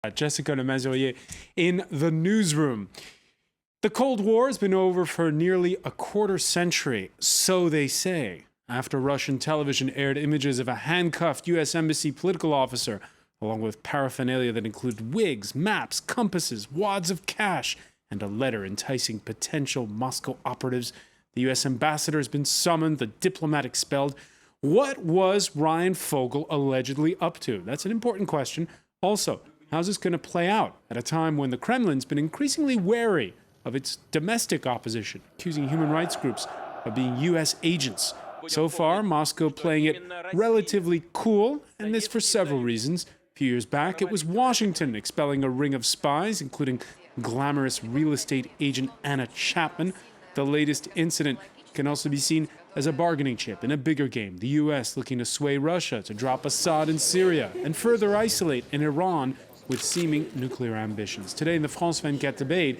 Jessica Le Mazurier in the newsroom. The Cold War has been over for nearly a quarter century, so they say, after Russian television aired images of a handcuffed U.S. Embassy political officer, along with paraphernalia that included wigs, maps, compasses, wads of cash, and a letter enticing potential Moscow operatives. The U.S. ambassador has been summoned, the diplomat expelled. What was Ryan Fogel allegedly up to? That's an important question. Also, how's this going to play out at a time when the Kremlin's been increasingly wary of its domestic opposition, accusing human rights groups of being U.S. agents? So far, Moscow playing it relatively cool, and this for several reasons. A few years back, it was Washington expelling a ring of spies, including glamorous real estate agent Anna Chapman. The latest incident can also be seen as a bargaining chip in a bigger game, the U.S. looking to sway Russia to drop Assad in Syria and further isolate in Iran with seeming nuclear ambitions. Today in the France 24 debate,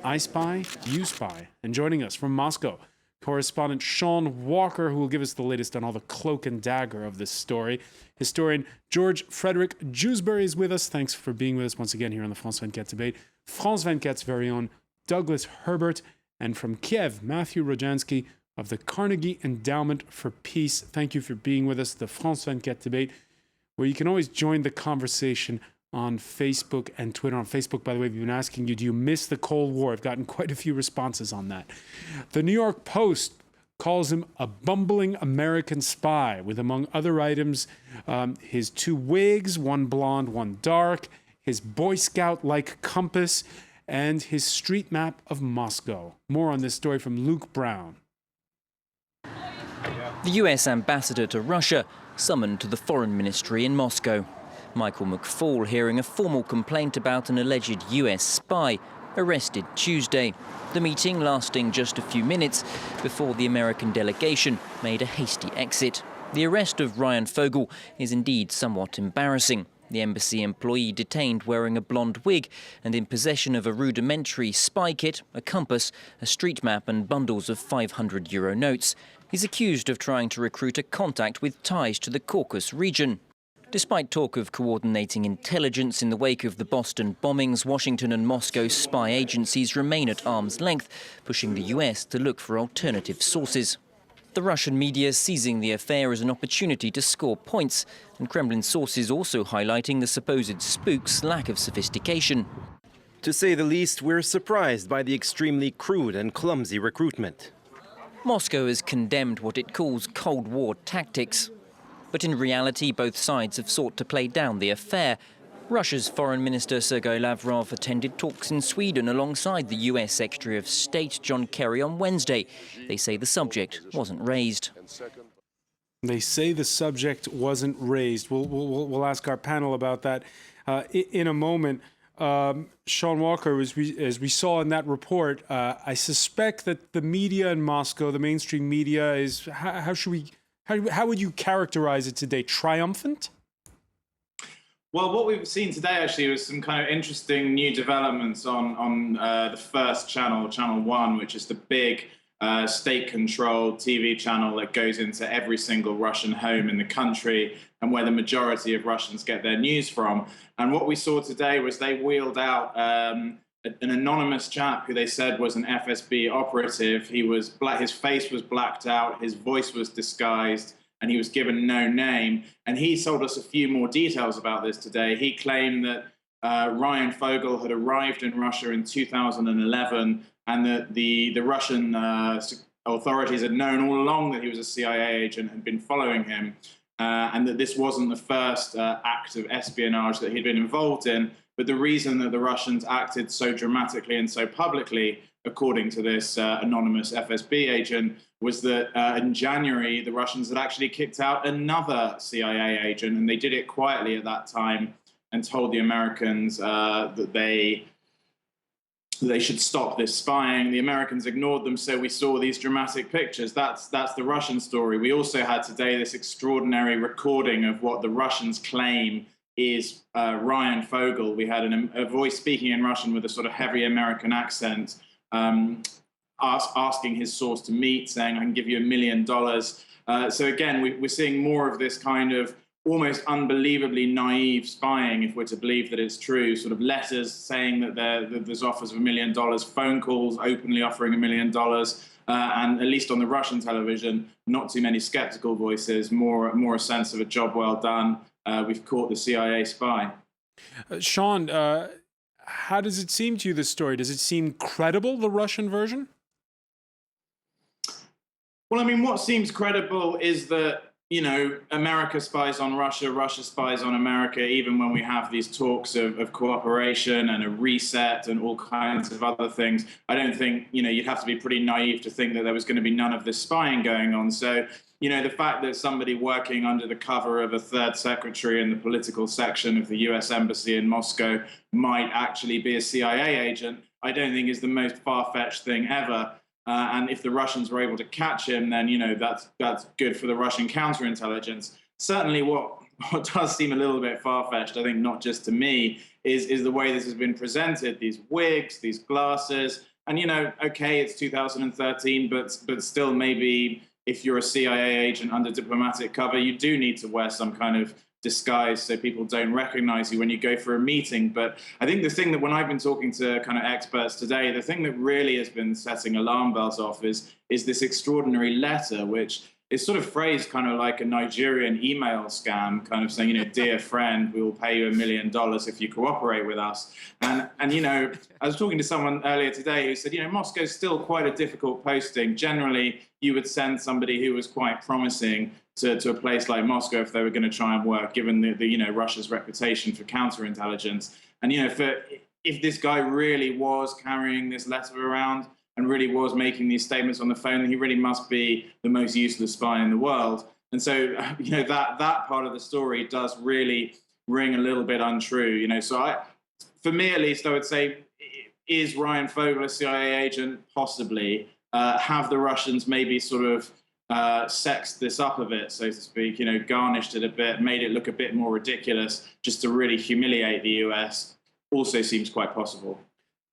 I spy, you spy. And joining us from Moscow, correspondent Sean Walker, who will give us the latest on all the cloak and dagger of this story. Historian George Frederick Jewsbury is with us. Thanks for being with us once again here on the France 24 debate. France 24's very own Douglas Herbert. And from Kiev, Matthew Rojansky of the Carnegie Endowment for Peace. Thank you for being with us, the France 24 debate, where you can always join the conversation on Facebook and Twitter. On Facebook, by the way, we've been asking you, do you miss the Cold War? I've gotten quite a few responses on that. The New York Post calls him a bumbling American spy, with, among other items, his two wigs, one blonde, one dark, his Boy Scout-like compass, and his street map of Moscow. More on this story from Luke Brown. The US ambassador to Russia summoned to the foreign ministry in Moscow. Michael McFaul hearing a formal complaint about an alleged US spy, arrested Tuesday. The meeting lasting just a few minutes before the American delegation made a hasty exit. The arrest of Ryan Fogel is indeed somewhat embarrassing. The embassy employee detained wearing a blonde wig and in possession of a rudimentary spy kit, a compass, a street map and bundles of €500 notes. He's accused of trying to recruit a contact with ties to the Caucasus region. Despite talk of coordinating intelligence in the wake of the Boston bombings, Washington and Moscow spy agencies remain at arm's length, pushing the US to look for alternative sources. The Russian media seizing the affair as an opportunity to score points, and Kremlin sources also highlighting the supposed spook's lack of sophistication. To say the least, we're surprised by the extremely crude and clumsy recruitment. Moscow has condemned what it calls Cold War tactics. But in reality, both sides have sought to play down the affair. Russia's Foreign Minister Sergei Lavrov attended talks in Sweden alongside the US Secretary of State John Kerry on Wednesday. They say the subject wasn't raised. They say the subject wasn't raised. We'll ask our panel about that in a moment. Sean Walker, as we saw in that report, I suspect that the media in Moscow, the mainstream media, is how would you characterize it today? Triumphant? Well, what we've seen today actually was some kind of interesting new developments on the first channel, Channel 1, which is the big state-controlled TV channel that goes into every single Russian home in the country and where the majority of Russians get their news from. And what we saw today was they wheeled out an anonymous chap who they said was an FSB operative. He was his face was blacked out, his voice was disguised, and he was given no name. And he told us a few more details about this today. He claimed that Ryan Fogel had arrived in Russia in 2011 and that the Russian authorities had known all along that he was a CIA agent and been following him, and that this wasn't the first act of espionage that he'd been involved in. But the reason that the Russians acted so dramatically and so publicly, according to this anonymous FSB agent, was that in January, the Russians had actually kicked out another CIA agent, and they did it quietly at that time and told the Americans that they should stop this spying. The Americans ignored them, so we saw these dramatic pictures. That's the Russian story. We also had today this extraordinary recording of what the Russians claim is Ryan Fogel. We had a voice speaking in Russian with a sort of heavy American accent, asking his source to meet, saying, I can give you $1 million. So again, we're seeing more of this kind of almost unbelievably naive spying, if we're to believe that it's true, sort of letters saying that there's offers of $1 million, phone calls openly offering $1 million, and at least on the Russian television, not too many skeptical voices, more a sense of a job well done. We've caught the CIA spy. Sean, how does it seem to you, this story? Does it seem credible, the Russian version? Well, I mean, what seems credible is that, you know, America spies on Russia, Russia spies on America, even when we have these talks of cooperation and a reset and all kinds of other things. I don't think, you know, you'd have to be pretty naive to think that there was going to be none of this spying going on. So, you know, the fact that somebody working under the cover of a third secretary in the political section of the US Embassy in Moscow might actually be a CIA agent, I don't think is the most far-fetched thing ever. And if the Russians were able to catch him, then, you know, that's good for the Russian counterintelligence. Certainly what does seem a little bit far-fetched, I think, not just to me, is the way this has been presented, these wigs, these glasses. And, you know, okay, it's 2013, but still maybe if you're a CIA agent under diplomatic cover, you do need to wear some kind of disguise so people don't recognize you when you go for a meeting. But I think the thing that when I've been talking to kind of experts today, the thing that really has been setting alarm bells off is this extraordinary letter, which is sort of phrased kind of like a Nigerian email scam, kind of saying, you know, dear friend, we will pay you $1 million if you cooperate with us. And you know, I was talking to someone earlier today who said, you know, Moscow's still quite a difficult posting. Generally, you would send somebody who was quite promising to a place like Moscow if they were going to try and work, given the you know, Russia's reputation for counterintelligence. And, you know, if this guy really was carrying this letter around and really was making these statements on the phone, then he really must be the most useless spy in the world. And so, you know, that part of the story does really ring a little bit untrue. You know, so for me at least, I would say, is Ryan Fogel a CIA agent? Possibly. Have the Russians maybe sort of sexed this up a bit, so to speak, you know, garnished it a bit, made it look a bit more ridiculous just to really humiliate the US? Also seems quite possible.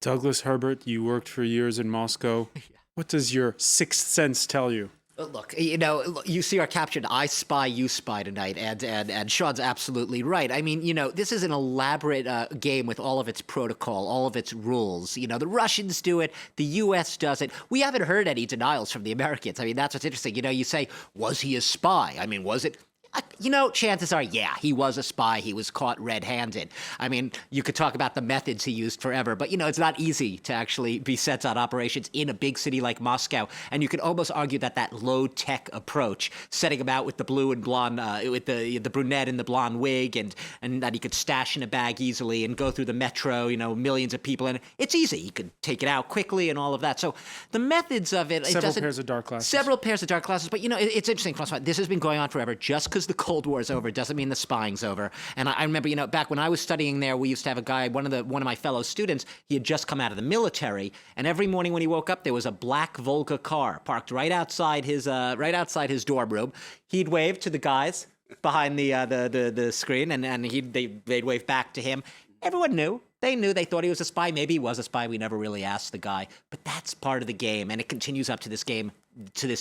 Douglas Herbert, you worked for years in Moscow. What does your sixth sense tell you? Look, you know, you see our caption, I spy, you spy tonight, and Sean's absolutely right. I mean, you know, this is an elaborate game with all of its protocol, all of its rules. You know, the Russians do it, the U.S. does it. We haven't heard any denials from the Americans. I mean, that's what's interesting. You know, you say, was he a spy? I mean, was it? You know, chances are, yeah, he was a spy. He was caught red-handed. I mean, you could talk about the methods he used forever, but, you know, it's not easy to actually be sent on operations in a big city like Moscow. And you could almost argue that low-tech approach, setting him out with the blue and blonde, with the brunette and the blonde wig, and that he could stash in a bag easily and go through the metro, you know, millions of people. And it's easy. He could take it out quickly and all of that. So the methods of it... Several pairs of dark glasses. But, you know, it's interesting, François. This has been going on forever. Just because the Cold War is over doesn't mean the spying's over. And I remember, you know, back when I was studying there, we used to have a guy, one of my fellow students. He had just come out of the military, and every morning when he woke up, there was a black Volga car parked right outside his dorm room. He'd wave to the guys behind the screen, and they'd wave back to him. Everyone knew. They knew. They thought he was a spy. Maybe he was a spy. We never really asked the guy. But that's part of the game, and it continues up to this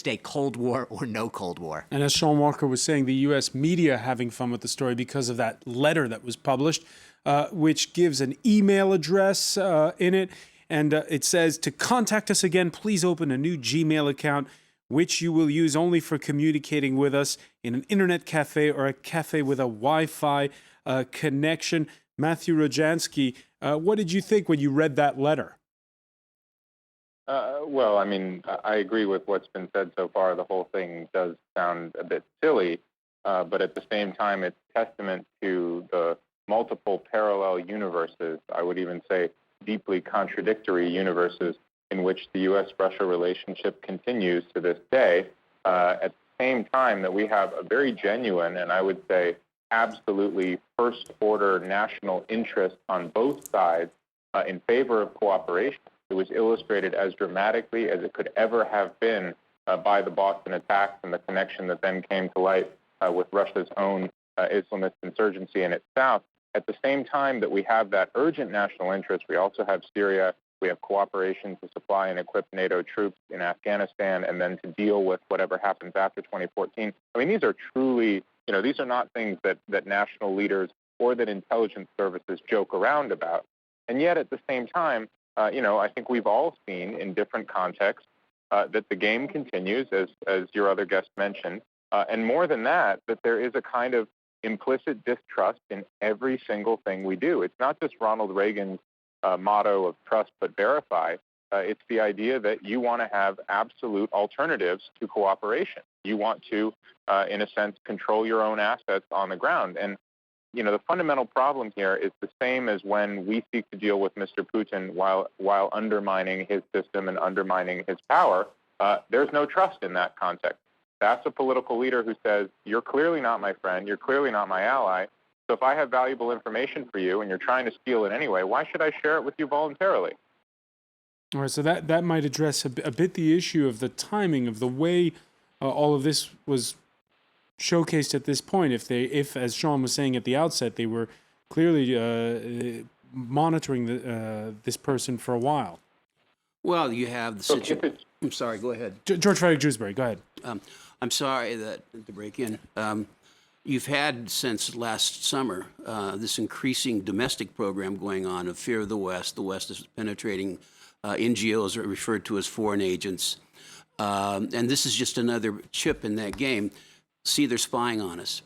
day, Cold War or no Cold War. And as Sean Walker was saying, the U.S. media having fun with the story because of that letter that was published, which gives an email address in it. And it says, to contact us again, please open a new Gmail account, which you will use only for communicating with us in an internet cafe or a cafe with a Wi-Fi connection. Matthew Rojansky, what did you think when you read that letter? Well, I mean, I agree with what's been said so far. The whole thing does sound a bit silly, but at the same time, it's testament to the multiple parallel universes, I would even say deeply contradictory universes, in which the U.S.-Russia relationship continues to this day, at the same time that we have a very genuine, and I would say absolutely first-order national interest on both sides in favor of cooperation. It was illustrated as dramatically as it could ever have been by the Boston attacks and the connection that then came to light with Russia's own Islamist insurgency in its south. At the same time that we have that urgent national interest, we also have Syria. We have cooperation to supply and equip NATO troops in Afghanistan, and then to deal with whatever happens after 2014. I mean, these are truly these are not things that national leaders or that intelligence services joke around about. And yet, at the same time, I think we've all seen in different contexts that the game continues, as your other guest mentioned. And more than that there is a kind of implicit distrust in every single thing we do. It's not just Ronald Reagan's motto of trust but verify. It's the idea that you want to have absolute alternatives to cooperation. You want to, in a sense, control your own assets on the ground. And the fundamental problem here is the same as when we seek to deal with Mr. Putin while undermining his system and undermining his power. There's no trust in that context. That's a political leader who says, you're clearly not my friend, you're clearly not my ally, so if I have valuable information for you and you're trying to steal it anyway, why should I share it with you voluntarily? All right, so that might address a bit the issue of the timing of the way all of this was showcased at this point. If as Sean was saying at the outset, they were clearly monitoring this person for a while. Well, you have the situation. I'm sorry, go ahead. George Frederick Dewsbury, go ahead. I'm sorry to break in. You've had since last summer this increasing domestic program going on of fear of the West. The West is penetrating NGOs are referred to as foreign agents. And this is just another chip in that game. See, they're spying on us.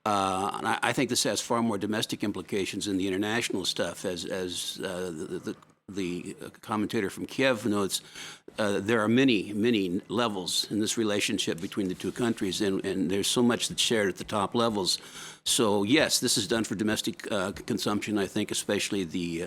And I think this has far more domestic implications than the international stuff. As the commentator from Kiev notes, there are many levels in this relationship between the two countries, and there's so much that's shared at the top levels. So yes, this is done for domestic consumption, I think, especially the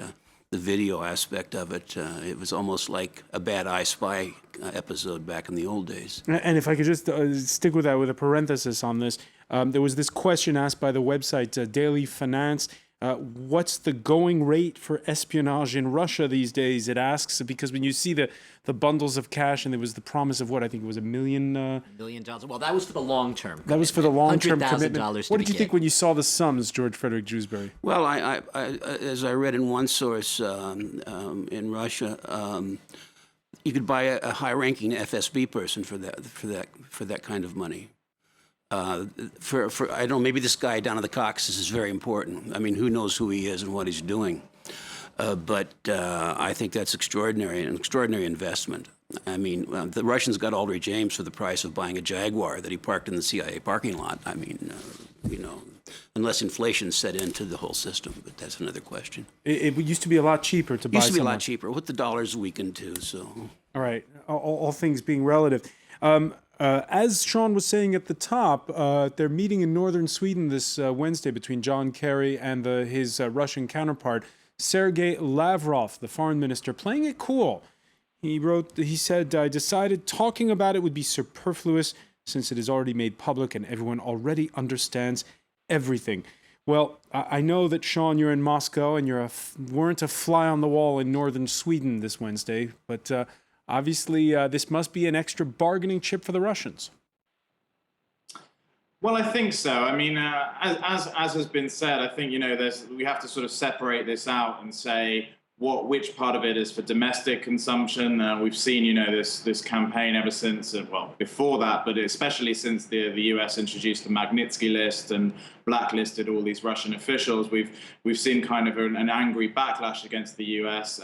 video aspect of it. It was almost like a bad I Spy episode back in the old days. And if I could just stick with that with a parenthesis on this, there was this question asked by the website Daily Finance. What's the going rate for espionage in Russia these days? It asks, because when you see the bundles of cash, and there was the promise of what I think it was $1 million. $1 million. Well, that was for the long term. That was for the long term commitment. $100,000. What did you think when you saw the sums, George Frederick Dewsbury? Well, I as I read in one source in Russia, you could buy a high-ranking FSB person for that kind of money. I don't know, maybe this guy down at the Caucasus is very important. I mean, who knows who he is and what he's doing? But I think that's an extraordinary investment. I mean, the Russians got Aldrich Ames for the price of buying a Jaguar that he parked in the CIA parking lot. I mean, unless inflation set into the whole system, but that's another question. It used to be a lot cheaper to buy. Used to be a lot cheaper. What the dollar's weakened too, so. All right, all things being relative. As Sean was saying at the top, they're meeting in northern Sweden this Wednesday between John Kerry and his Russian counterpart, Sergei Lavrov, the foreign minister, playing it cool. He said, I decided talking about it would be superfluous since it is already made public and everyone already understands everything. Well, I know that, Sean, you're in Moscow and you weren't a fly on the wall in northern Sweden this Wednesday, but obviously, this must be an extra bargaining chip for the Russians. Well, I think so. I mean, as has been said, I think we have to sort of separate this out and say which part of it is for domestic consumption. We've seen this campaign ever since, before that, but especially since the US introduced the Magnitsky list and blacklisted all these Russian officials. We've seen kind of an angry backlash against the US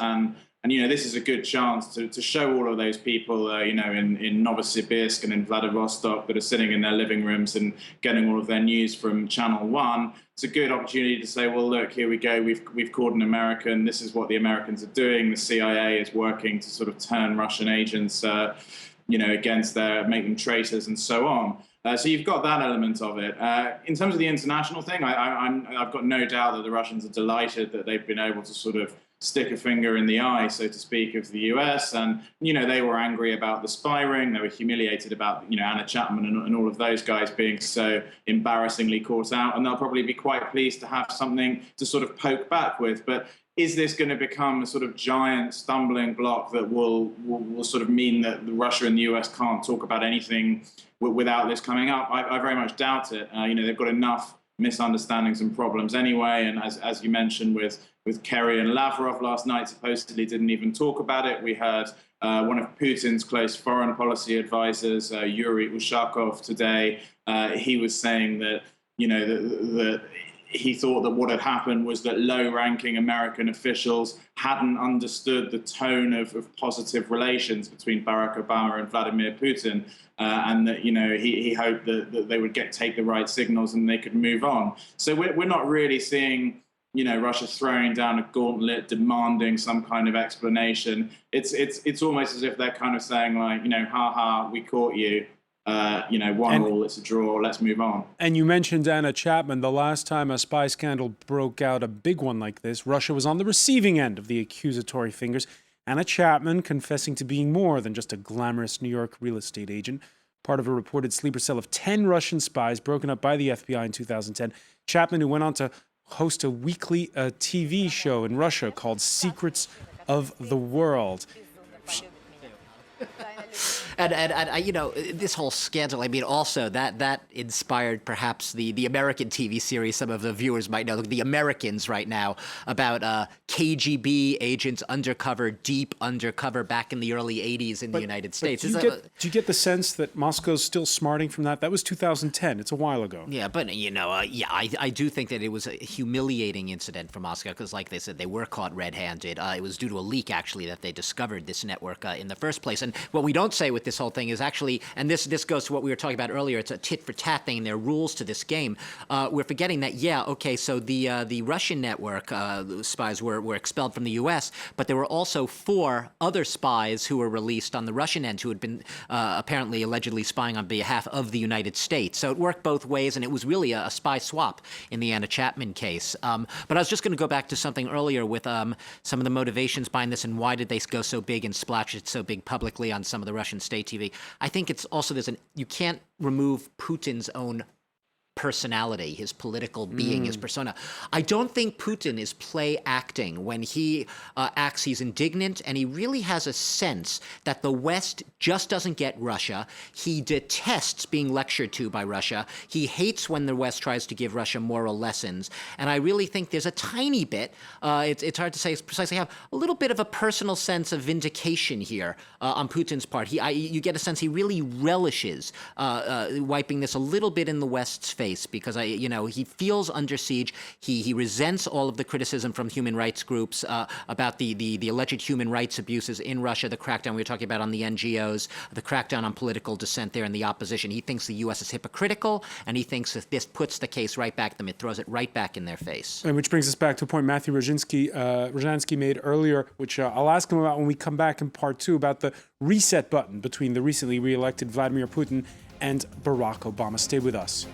and this is a good chance to show all of those people, in Novosibirsk and in Vladivostok that are sitting in their living rooms and getting all of their news from Channel 1. It's a good opportunity to say, well, look, here we go. We've caught an American. This is what the Americans are doing. The CIA is working to sort of turn Russian agents, against make them traitors and so on. So you've got that element of it. In terms of the international thing, I've got no doubt that the Russians are delighted that they've been able to sort of stick a finger in the eye, so to speak, of the US. And, they were angry about the spy ring. They were humiliated about, Anna Chapman and all of those guys being so embarrassingly caught out. And they'll probably be quite pleased to have something to sort of poke back with. But is this going to become a sort of giant stumbling block that will sort of mean that Russia and the US can't talk about anything without this coming up? I very much doubt it. They've got enough misunderstandings and problems anyway. And as you mentioned with Kerry and Lavrov last night, supposedly didn't even talk about it. We heard one of Putin's close foreign policy advisors, Yuri Ushakov, today. He was saying that, that he thought that what had happened was that low-ranking American officials hadn't understood the tone of positive relations between Barack Obama and Vladimir Putin, and that he hoped that they would take the right signals and they could move on. So we're not really seeing Russia throwing down a gauntlet, demanding some kind of explanation. It's almost as if they're kind of saying like, ha ha, we caught you. 1-1, it's a draw, let's move on. And you mentioned Anna Chapman. The last time a spy scandal broke out, a big one like this, Russia was on the receiving end of the accusatory fingers. Anna Chapman confessing to being more than just a glamorous New York real estate agent, part of a reported sleeper cell of 10 Russian spies broken up by the FBI in 2010. Chapman, who went on to host a weekly TV show in Russia called Secrets of the World. And this whole scandal, I mean, also that inspired perhaps the American TV series some of the viewers might know, The Americans right now, about KGB agents deep undercover back in the early 80s in the United States. Do you get the sense that Moscow's still smarting from that? That was 2010. It's a while ago. Yeah, but, I do think that it was a humiliating incident for Moscow because, like they said, they were caught red-handed. It was due to a leak, actually, that they discovered this network in the first place. And what we don't say with this whole thing is actually, and this goes to what we were talking about earlier, it's a tit-for-tat thing, and there are rules to this game. We're forgetting that, so the Russian network spies were expelled from the U.S., but there were also 4 other spies who were released on the Russian end who had been apparently allegedly spying on behalf of the United States. So it worked both ways, and it was really a spy swap in the Anna Chapman case. But I was just going to go back to something earlier with some of the motivations behind this and why did they go so big and splash it so big publicly on some of the Russian state TV. I think it's also you can't remove Putin's own personality, his political being, his persona. I don't think Putin is play acting when he acts. He's indignant, and he really has a sense that the West just doesn't get Russia. He detests being lectured to by Russia. He hates when the West tries to give Russia moral lessons. And I really think there's a tiny bit, it's hard to say precisely how, a little bit of a personal sense of vindication here on Putin's part. You get a sense he really relishes wiping this a little bit in the West's face because he feels under siege. He resents all of the criticism from human rights groups about the alleged human rights abuses in Russia, the crackdown we were talking about on the NGOs, the crackdown on political dissent there in the opposition. He thinks the U.S. is hypocritical, and he thinks that this puts the case right back at them. It throws it right back in their face. And which brings us back to a point Matthew Rojansky made earlier, which I'll ask him about when we come back in part 2, about the reset button between the recently re-elected Vladimir Putin and Barack Obama. Stay with us.